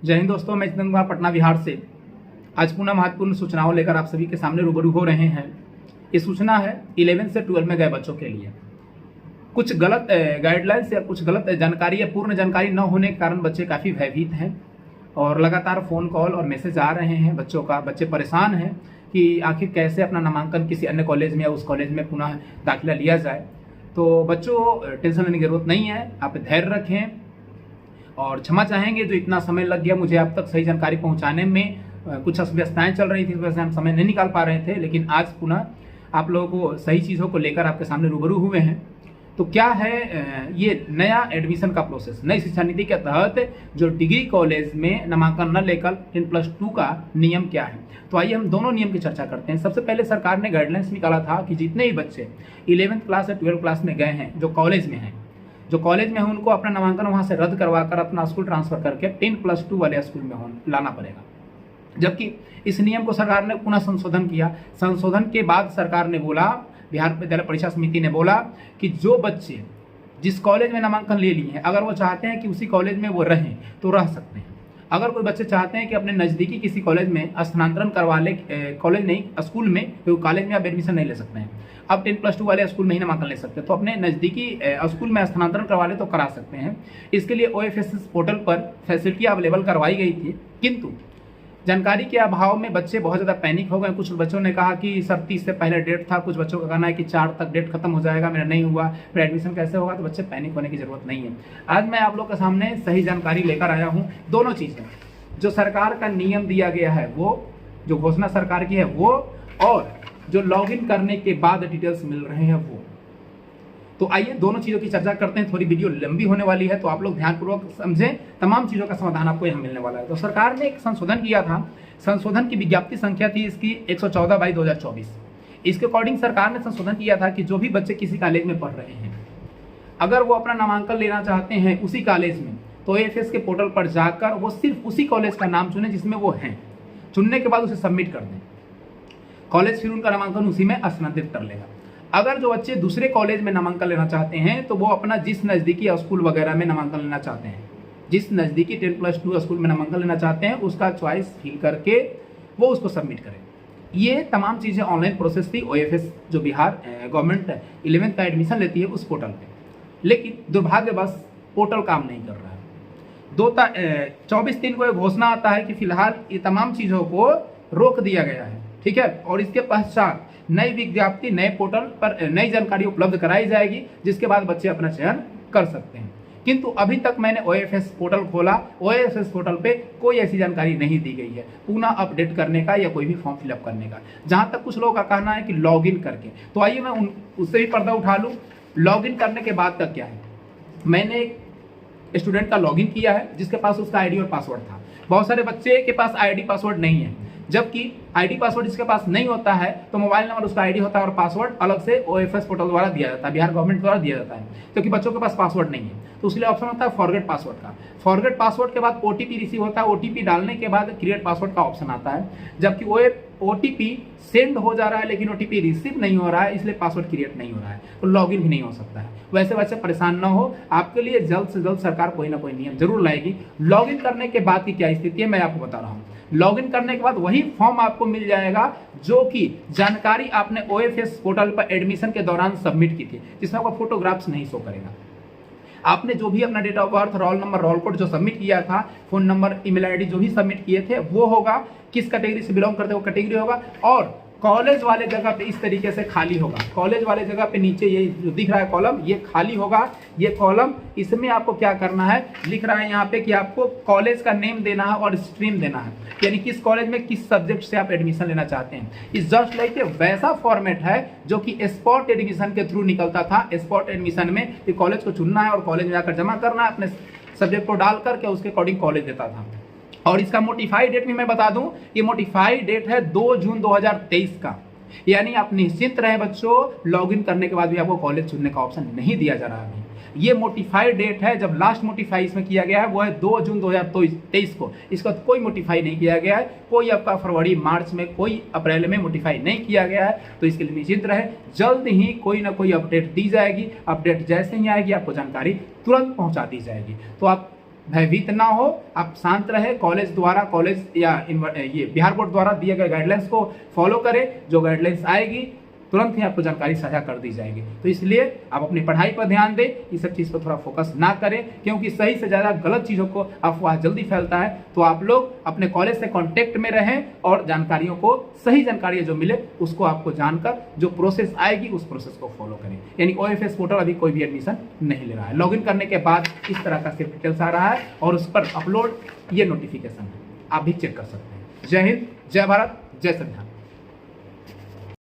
जय हिंद दोस्तों, मैं जितेंद्र कुमार पटना बिहार से आज पुनः महत्वपूर्ण सूचनाओं लेकर आप सभी के सामने रूबरू हो रहे हैं। ये सूचना है 11 से 12 में गए बच्चों के लिए। कुछ गलत गाइडलाइंस या कुछ गलत जानकारी या पूर्ण जानकारी न होने के कारण बच्चे काफ़ी भयभीत हैं और लगातार फ़ोन कॉल और मैसेज आ रहे हैं बच्चे परेशान हैं कि आखिर कैसे अपना नामांकन किसी अन्य कॉलेज में या उस कॉलेज में पुनः दाखिला लिया जाए। तो बच्चों, टेंशन लेने की ज़रूरत नहीं है, आप धैर्य रखें और क्षमा चाहेंगे जो इतना समय लग गया मुझे आप तक सही जानकारी पहुंचाने में। कुछ अव्यवस्थाएं चल रही थी, इस वजह से हम समय नहीं निकाल पा रहे थे, लेकिन आज पुनः आप लोगों को सही चीज़ों को लेकर आपके सामने रूबरू हुए हैं। तो क्या है ये नया एडमिशन का प्रोसेस, नई शिक्षा नीति के तहत जो डिग्री कॉलेज में नामांकन न लेकर 10+2 का नियम क्या है। तो आइए हम दोनों नियम की चर्चा करते हैं। सबसे पहले सरकार ने गाइडलाइंस निकाला था कि जितने भी बच्चे 11th क्लास या 12th क्लास में गए हैं, जो कॉलेज में हैं उनको अपना नामांकन वहाँ से रद्द करवाकर अपना स्कूल ट्रांसफर करके 10+2 वाले स्कूल में लाना पड़ेगा। जबकि इस नियम को सरकार ने पुनः संशोधन किया। संशोधन के बाद सरकार ने बोला, बिहार विद्यालय परीक्षा समिति ने बोला कि जो बच्चे जिस कॉलेज में नामांकन ले लिए हैं, अगर वो चाहते हैं कि उसी कॉलेज में वो रहें तो रह सकते हैं। अगर कोई बच्चे चाहते हैं कि अपने नज़दीकी किसी कॉलेज में स्थानांतरण करवा ले, कॉलेज नहीं स्कूल में, क्योंकि कॉलेज में आप एडमिशन नहीं ले सकते हैं, अब 10+2 वाले स्कूल में ही नामांकन ले सकते हैं, तो अपने नज़दीकी स्कूल में स्थानांतरण करवा ले तो करा सकते हैं। इसके लिए OFSS पोर्टल पर फैसिलिटी अवेलेबल करवाई गई थी, किंतु जानकारी के अभाव में बच्चे बहुत ज़्यादा पैनिक हो गए। कुछ बच्चों ने कहा कि सर 30 से पहले डेट था, कुछ बच्चों का कहना है कि 4 तक डेट खत्म हो जाएगा, मेरा नहीं हुआ, मेरा एडमिशन कैसे होगा। तो बच्चे पैनिक होने की ज़रूरत नहीं है। आज मैं आप लोग के सामने सही जानकारी लेकर आया हूँ। दोनों चीज़ें, जो सरकार का नियम दिया गया है वो, जो घोषणा सरकार की है वो, और जो लॉगिन करने के बाद डिटेल्स मिल रहे हैं वो। तो आइए दोनों चीज़ों की चर्चा करते हैं। थोड़ी वीडियो लंबी होने वाली है तो आप लोग ध्यानपूर्वक समझें, तमाम चीज़ों का समाधान आपको यहाँ मिलने वाला है। तो सरकार ने एक संशोधन किया था। संशोधन की विज्ञप्ति संख्या थी इसकी 114/2024। इसके अकॉर्डिंग सरकार ने संशोधन किया था कि जो भी बच्चे किसी कॉलेज में पढ़ रहे हैं, अगर वो अपना नामांकन लेना चाहते हैं उसी कॉलेज में, तो OFS के पोर्टल पर जाकर वो सिर्फ उसी कॉलेज का नाम चुने जिसमें वो हैं। चुनने के बाद उसे सबमिट कर दें, कॉलेज फिर उनका नामांकन उसी में स्थानांतरित कर लेगा। अगर जो बच्चे दूसरे कॉलेज में नामांकन लेना चाहते हैं तो वो अपना जिस नज़दीकी स्कूल वगैरह में नामांकन लेना चाहते हैं, जिस नज़दीकी 10+2 स्कूल में नामांकन लेना चाहते हैं, उसका चॉइस फिल करके वो उसको सबमिट करें। ये तमाम चीज़ें ऑनलाइन प्रोसेस थी OFS जो बिहार गवर्नमेंट 11th का एडमिशन लेती है उस पोर्टल पर। लेकिन दुर्भाग्यवश पोर्टल काम नहीं कर रहा है। 24/3 को एक घोषणा आता है कि फिलहाल ये तमाम चीज़ों को रोक दिया गया है, ठीक है, और इसके पश्चात नई विज्ञप्ति, नए पोर्टल पर नई जानकारी उपलब्ध कराई जाएगी, जिसके बाद बच्चे अपना चयन कर सकते हैं। किंतु अभी तक मैंने OFS पोर्टल खोला, OFS पोर्टल पे कोई ऐसी जानकारी नहीं दी गई है पुनः अपडेट करने का या कोई भी फॉर्म फिलअप करने का। जहां तक कुछ लोगों का कहना है कि लॉगिन करके, तो आइए मैं उससे भी पर्दा उठा लूँ। लॉगिन करने के बाद तक क्या है, मैंने एक स्टूडेंट का लॉगिन किया है जिसके पास उसका ID और पासवर्ड था। बहुत सारे बच्चे के पास ID पासवर्ड नहीं है, जबकि ID पासवर्ड जिसके पास नहीं होता है तो मोबाइल नंबर उसका ID होता है और पासवर्ड अलग से OFS पोर्टल द्वारा दिया जाता है, बिहार गवर्नमेंट द्वारा दिया जाता है। क्योंकि बच्चों के पास पासवर्ड नहीं है तो उसके लिए ऑप्शन होता है फॉरगेट पासवर्ड का। फॉरगेट पासवर्ड के बाद OTP रिसीव होता है, OTP डालने के बाद क्रिएट पासवर्ड का ऑप्शन आता है। जबकि वो OTP सेंड हो जा रहा है लेकिन OTP रिसीव नहीं हो रहा है, इसलिए पासवर्ड क्रिएट नहीं हो रहा है, तो लॉगिन भी नहीं हो सकता है। वैसे बच्चे परेशान ना हो, आपके लिए जल्द से जल्द सरकार कोई ना कोई नियम जरूर लाएगी। लॉगिन करने के बाद की क्या स्थिति है मैं आपको बता रहा हूँ। लॉगिन करने के बाद वही फॉर्म आपको मिल जाएगा जो कि जानकारी आपने OFS पोर्टल पर एडमिशन के दौरान सबमिट की थी, जिसमें आपका फोटोग्राफ्स नहीं शो करेगा। आपने जो भी अपना date of birth, roll number, roll code जो सबमिट किया था, फोन नंबर, ईमेल ID जो भी सबमिट किए थे वो होगा, किस कैटेगरी से बिलोंग करते हो वो कैटेगरी होगा, और कॉलेज वाले जगह पे इस तरीके से खाली होगा। कॉलेज वाले जगह पे नीचे ये जो दिख रहा है कॉलम, ये खाली होगा। ये कॉलम, इसमें आपको क्या करना है, लिख रहा है यहाँ पे कि आपको कॉलेज का नेम देना है और स्ट्रीम देना है, यानी किस कॉलेज में किस सब्जेक्ट से आप एडमिशन लेना चाहते हैं। इस जस्ट लाइक वैसा फॉर्मेट है जो कि स्पॉट एडमिशन के थ्रू निकलता था। स्पॉट एडमिशन में ये कॉलेज को चुनना है और कॉलेज में जाकर जमा करना है, अपने सब्जेक्ट को डाल करके उसके अकॉर्डिंग कॉलेज देता था। और इसका मोटिफाइड डेट भी मैं बता दूं, ये मोटिफाइड डेट है 2 जून 2023 का। यानी आप निश्चिंत रहे बच्चों, लॉगिन करने के बाद भी आपको कॉलेज चुनने का ऑप्शन नहीं दिया जा रहा है। ये मोटिफाइड डेट है, जब लास्ट मोटिफाई इसमें किया गया है वो है 2 जून 2023 को। इसका कोई मोटिफाई नहीं किया गया है, कोई आपका फरवरी मार्च में, कोई अप्रैल में मोटिफाई नहीं किया गया है। तो इसके लिए निश्चिंत रहे, जल्द ही कोई ना कोई अपडेट दी जाएगी। अपडेट जैसे ही आएगी आपको जानकारी तुरंत पहुंचा दी जाएगी। तो आप भयभीत ना हो, आप शांत रहे, कॉलेज या ये बिहार बोर्ड द्वारा दिए गए गाइडलाइंस को फॉलो करें। जो गाइडलाइंस आएगी तुरंत ही आपको जानकारी साझा कर दी जाएगी। तो इसलिए आप अपनी पढ़ाई पर ध्यान दें, ये सब चीज़ पर थोड़ा फोकस ना करें, क्योंकि सही से ज़्यादा गलत चीज़ों को अफवाह जल्दी फैलता है। तो आप लोग अपने कॉलेज से कांटेक्ट में रहें और जानकारियों को, सही जानकारी जो मिले उसको आपको जानकर जो प्रोसेस आएगी उस प्रोसेस को फॉलो करें। यानी OFS पोर्टल अभी कोई भी एडमिशन नहीं ले रहा है। लॉगिन करने के बाद इस तरह का सिर्फ डिटेल्स आ रहा है और उस पर अपलोड ये नोटिफिकेशन है, आप भी चेक कर सकते हैं। जय हिंद, जय भारत, जय संविधान।